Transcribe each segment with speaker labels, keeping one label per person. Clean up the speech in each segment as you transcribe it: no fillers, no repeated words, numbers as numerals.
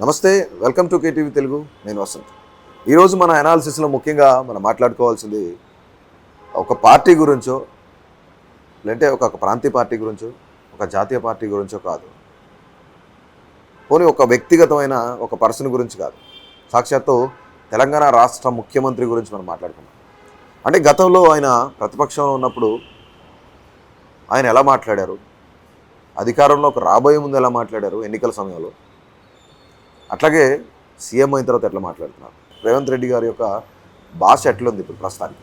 Speaker 1: నమస్తే, welcome to KTV Telugu. నేను వసంత్. ఈరోజు మన అనాలిసిస్లో ముఖ్యంగా మనం మాట్లాడుకోవాల్సింది ఒక పార్టీ గురించో, లేదంటే ఒక ప్రాంతీయ పార్టీ గురించో, ఒక జాతీయ పార్టీ గురించో కాదు, పోనీ ఒక వ్యక్తిగతమైన ఒక పర్సన్ గురించి కాదు, సాక్షాత్తు తెలంగాణ రాష్ట్ర ముఖ్యమంత్రి గురించి మనం మాట్లాడుకున్నాం. అంటే గతంలో ఆయన ప్రతిపక్షంలో ఉన్నప్పుడు ఆయన ఎలా మాట్లాడారు, అధికారంలోకి రాబోయే ముందు ఎలా మాట్లాడారు ఎన్నికల సమయంలో, అట్లాగే సీఎం అయిన తర్వాత ఎట్లా మాట్లాడుతున్నారు, రేవంత్ రెడ్డి గారి యొక్క భాష ఎట్లుంది ఇప్పుడు ప్రస్తుతానికి.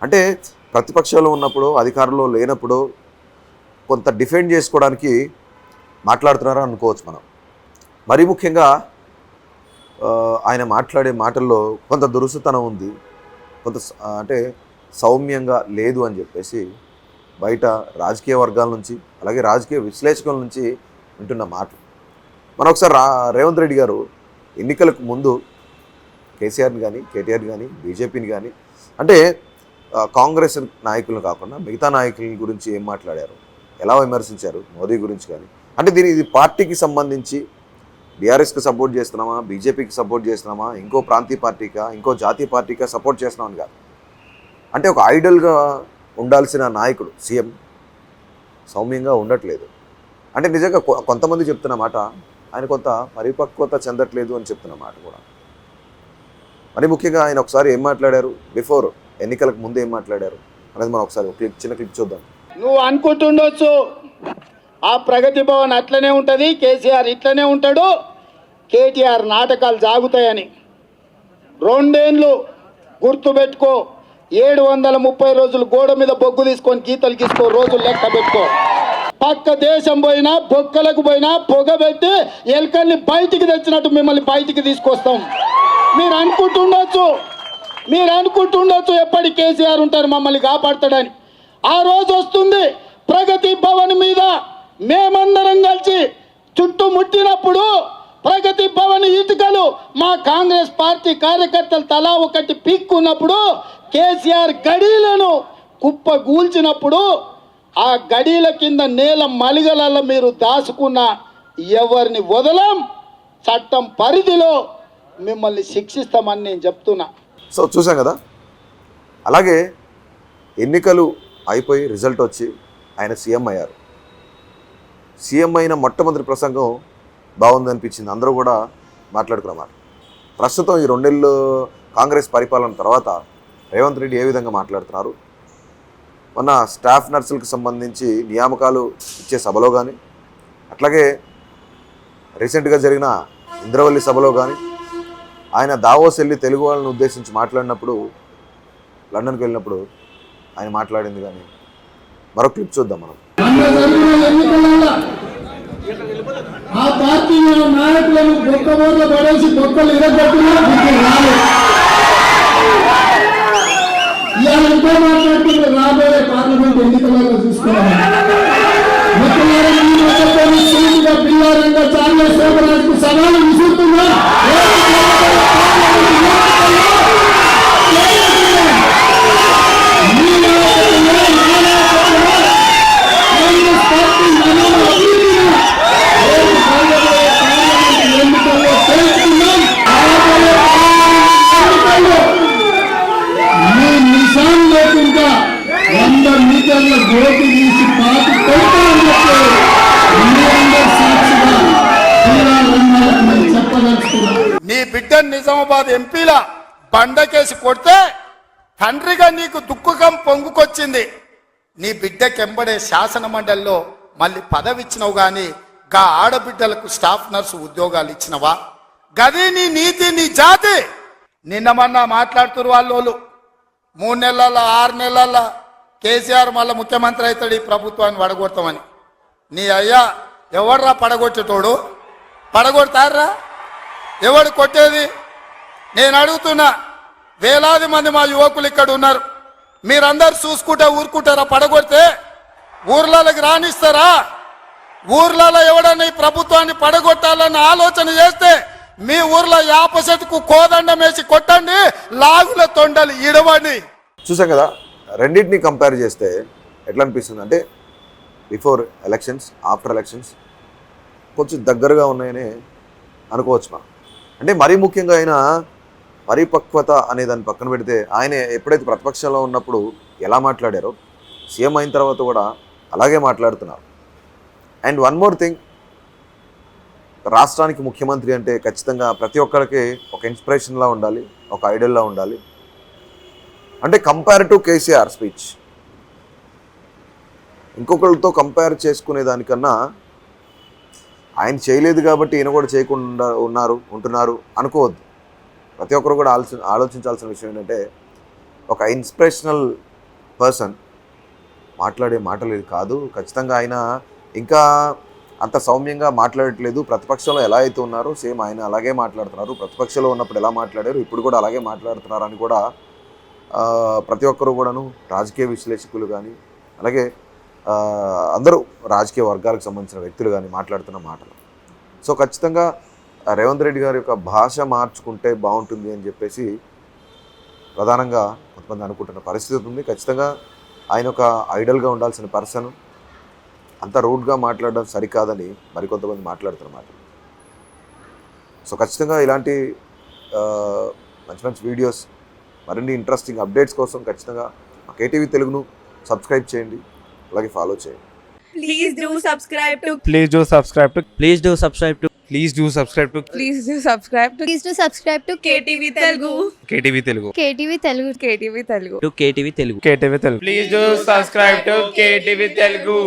Speaker 1: అంటే ప్రతిపక్షంలో ఉన్నప్పుడు, అధికారంలో లేనప్పుడు కొంత డిఫెండ్ చేసుకోవడానికి మాట్లాడుతున్నారని అనుకోవచ్చు మనం. మరీ ముఖ్యంగా ఆయన మాట్లాడే మాటల్లో కొంత దురుసుతనం ఉంది, కొంత అంటే సౌమ్యంగా లేదు అని చెప్పేసి బయట రాజకీయ వర్గాల నుంచి, అలాగే రాజకీయ విశ్లేషకుల నుంచి వింటున్న మాటలు. మనం ఒకసారి రేవంత్ రెడ్డి గారు ఎన్నికలకు ముందు కేసీఆర్ని కానీ, కేటీఆర్ని కానీ, బీజేపీని కానీ, అంటే కాంగ్రెస్ నాయకులను కాకుండా మిగతా నాయకుల గురించి ఏం మాట్లాడారు, ఎలా విమర్శించారు, మోదీ గురించి కానీ, అంటే ఇది పార్టీకి సంబంధించి బీఆర్ఎస్కి సపోర్ట్ చేస్తున్నామా, బీజేపీకి సపోర్ట్ చేస్తున్నామా, ఇంకో ప్రాంతీయ పార్టీకా, ఇంకో జాతీయ పార్టీకా సపోర్ట్ చేస్తున్నామని కాదు. అంటే ఒక ఐడల్గా ఉండాల్సిన నాయకుడు సీఎం సౌమ్యంగా ఉండట్లేదు. అంటే నిజంగా కొంతమంది చెప్తున్న మాట, ఆయన కొంత పరిపక్వత చెందట్లేదు అని చెప్తున్న మాట కూడా. మరి ముఖ్యంగా ఆయన ఒకసారి ఏం మాట్లాడారు, బిఫోర్ ఎన్నికలకు ముందు ఏం మాట్లాడారు అనేది మనం ఒకసారి చిన్న క్లిప్ చూద్దాం.
Speaker 2: నువ్వు అనుకుంటుండొచ్చు ఆ ప్రగతి భవన్ అట్లనే ఉంటుంది, కేసీఆర్ ఇట్లనే ఉంటాడు, కేటీఆర్ నాటకాలు సాగుతాయని. 2 ఏళ్ళు గుర్తుపెట్టుకో, 730 రోజులు గోడ మీద బొగ్గు తీసుకొని గీతలు గీసుకో, రోజులు లెక్క పెట్టుకో. పక్క దేశం పోయినా, బొక్కలకు పోయినా పొగ పెట్టి ఎలుకల్ని బయటికి తెచ్చినట్టు మిమ్మల్ని బయటికి తీసుకొస్తాం. మీరు అనుకుంటుండొచ్చు ఎప్పటి కేసీఆర్ ఉంటారు మమ్మల్ని కాపాడతాడని. ఆ రోజు వస్తుంది ప్రగతి భవన్ మీద మేమందరం కలిసి చుట్టుముట్టినప్పుడు, ప్రగతి భవన్ ఇటుకలు మా కాంగ్రెస్ పార్టీ కార్యకర్తలు తలా ఒకటి పీక్కున్నప్పుడు, కేసీఆర్ గడీలను కుప్ప గూల్చినప్పుడు, ఆ గడీల కింద నేల మలిగలలో మీరు దాచుకున్న ఎవరిని వదలం, చట్టం పరిధిలో మిమ్మల్ని శిక్షిస్తామని నేను చెప్తున్నా.
Speaker 1: సో చూసాం కదా. అలాగే ఎన్నికలు అయిపోయి రిజల్ట్ వచ్చి ఆయన సీఎం అయ్యారు. సీఎం అయిన మొట్టమొదటి ప్రసంగం బాగుందనిపించింది, అందరూ కూడా మాట్లాడుకున్నమాట. ప్రస్తుతం ఈ 2 ఏళ్ళు కాంగ్రెస్ పరిపాలన తర్వాత రేవంత్ రెడ్డి ఏ విధంగా మాట్లాడుతున్నారు, మొన్న స్టాఫ్ నర్సులకు సంబంధించి నియామకాలు ఇచ్చే సభలో కానీ, అట్లాగే రీసెంట్గా జరిగిన ఇంద్రవల్లి సభలో కానీ, ఆయన దావోస్ వెళ్ళి తెలుగు వాళ్ళని ఉద్దేశించి మాట్లాడినప్పుడు, లండన్కి వెళ్ళినప్పుడు ఆయన మాట్లాడింది కానీ, మరొక క్లిప్ చూద్దాం మనం.
Speaker 3: ఆ పార్టీ నాయకులను బొక్కబోర్లు పడేసి బొక్కలు ఇవాళంతా మాట్లాడుతుంటే రాబోయే పార్లమెంట్ ఎన్నికలలో చూసుకోవాలి. పిల్లారంగా చాలా శోభరాజుకు సవాలు విసురుతుందా,
Speaker 2: నీ బిడ్డను నిజామాబాద్ ఎంపీలా బండకేసి కొడితే తండ్రిగా నీకు దుఃఖం పొంగుకొచ్చింది. నీ బిడ్డకెంబడే శాసన మండలిలో మళ్ళీ పదవి ఇచ్చినవు కానీ గా ఆడబిడ్డలకు స్టాఫ్ నర్సు ఉద్యోగాలు ఇచ్చినవా? గది నీ నీతి, నీ జాతి. నిన్నమన్నా మాట్లాడుతున్నారు వాళ్ళు 3 నెలల 6 నెలల కేసీఆర్ మళ్ళీ ముఖ్యమంత్రి అవుతాడు, ఈ ప్రభుత్వాన్ని పడగొడతామని. నీ అయ్యా ఎవడ్రా పడగొట్టేటోడు? పడగొడతారా? ఎవడు కొట్టేది? నేను అడుగుతున్నా, వేలాది మంది మా యువకులు ఇక్కడ ఉన్నారు, మీరందరు చూసుకుంటే ఊరుకుంటారా? పడగొడితే ఊర్లకి రానిస్తారా? ఊర్లలో ఎవడన్నా ఈ ప్రభుత్వాన్ని పడగొట్టాలన్న ఆలోచన చేస్తే మీ ఊర్లో యాప చెట్టుకు కోదండం వేసి కొట్టండి, లాగుల తొండలు ఇడవండి.
Speaker 1: చూసాం కదా, రెండింటిని కంపేర్ చేస్తే ఎట్లా అనిపిస్తుంది అంటే, బిఫోర్ ఎలక్షన్స్, ఆఫ్టర్ ఎలక్షన్స్ కొంచెం దగ్గరగా ఉన్నాయని అనుకోవచ్చు మనం. అంటే మరీ ముఖ్యంగా ఆయన పరిపక్వత అనే దాన్ని పక్కన పెడితే ఆయన ఎప్పుడైతే ప్రతిపక్షంలో ఉన్నప్పుడు ఎలా మాట్లాడారో సీఎం అయిన తర్వాత కూడా అలాగే మాట్లాడుతున్నారు. అండ్ వన్ మోర్ థింగ్, రాష్ట్రానికి ముఖ్యమంత్రి అంటే ఖచ్చితంగా ప్రతి ఒక్కరికి ఒక ఇన్స్పిరేషన్లా ఉండాలి, ఒక ఐడల్లా ఉండాలి. అంటే కంపేర్ టు కేసీఆర్ స్పీచ్, ఇంకొకరితో కంపేర్ చేసుకునే దానికన్నా ఆయన చేయలేదు కాబట్టి ఈయన కూడా చేయకుండా ఉంటున్నారు అనుకోవద్దు. ప్రతి ఒక్కరు కూడా ఆలోచించాల్సిన విషయం ఏంటంటే ఒక ఇన్స్పిరేషనల్ పర్సన్ మాట్లాడే మాటలు ఇది కాదు. ఖచ్చితంగా ఆయన ఇంకా అంత సౌమ్యంగా మాట్లాడట్లేదు. ప్రతిపక్షంలో ఎలా అయితే ఉన్నారో సేమ్ ఆయన అలాగే మాట్లాడుతున్నారు. ప్రతిపక్షంలో ఉన్నప్పుడు ఎలా మాట్లాడారు ఇప్పుడు కూడా అలాగే మాట్లాడుతున్నారు అని కూడా ప్రతి ఒక్కరు కూడాను రాజకీయ విశ్లేషకులు కానీ అలాగే అందరూ రాజకీయ వర్గాలకు సంబంధించిన వ్యక్తులు కానీ మాట్లాడుతున్న మాటలు. సో ఖచ్చితంగా రేవంత్ రెడ్డి గారి యొక్క భాష మార్చుకుంటే బాగుంటుంది అని చెప్పేసి ప్రధానంగా కొంతమంది అనుకుంటున్న పరిస్థితి ఉంది. ఖచ్చితంగా ఆయన ఒక ఐడల్గా ఉండాల్సిన పర్సన్ అంత రూడ్గా మాట్లాడడం సరికాదని మరికొంతమంది మాట్లాడుతున్నమాట. సో ఖచ్చితంగా ఇలాంటి మంచి మంచి వీడియోస్, మరిన్ని ఇంట్రెస్టింగ్ అప్డేట్స్ కోసం ఖచ్చితంగా కేటీవీ తెలుగును సబ్స్క్రైబ్ చేయండి, అలాగే ఫాలో చేయండి.
Speaker 4: Please do subscribe to.
Speaker 5: Please do subscribe to.
Speaker 6: Please do subscribe to.
Speaker 5: Please do subscribe to
Speaker 4: Please do subscribe to.
Speaker 7: Please do subscribe to
Speaker 4: KTV Telugu.
Speaker 5: KTV Telugu.
Speaker 7: KTV Telugu.
Speaker 4: KTV Telugu.
Speaker 6: To KTV Telugu.
Speaker 5: KTV Telugu. Please do subscribe to KTV Telugu.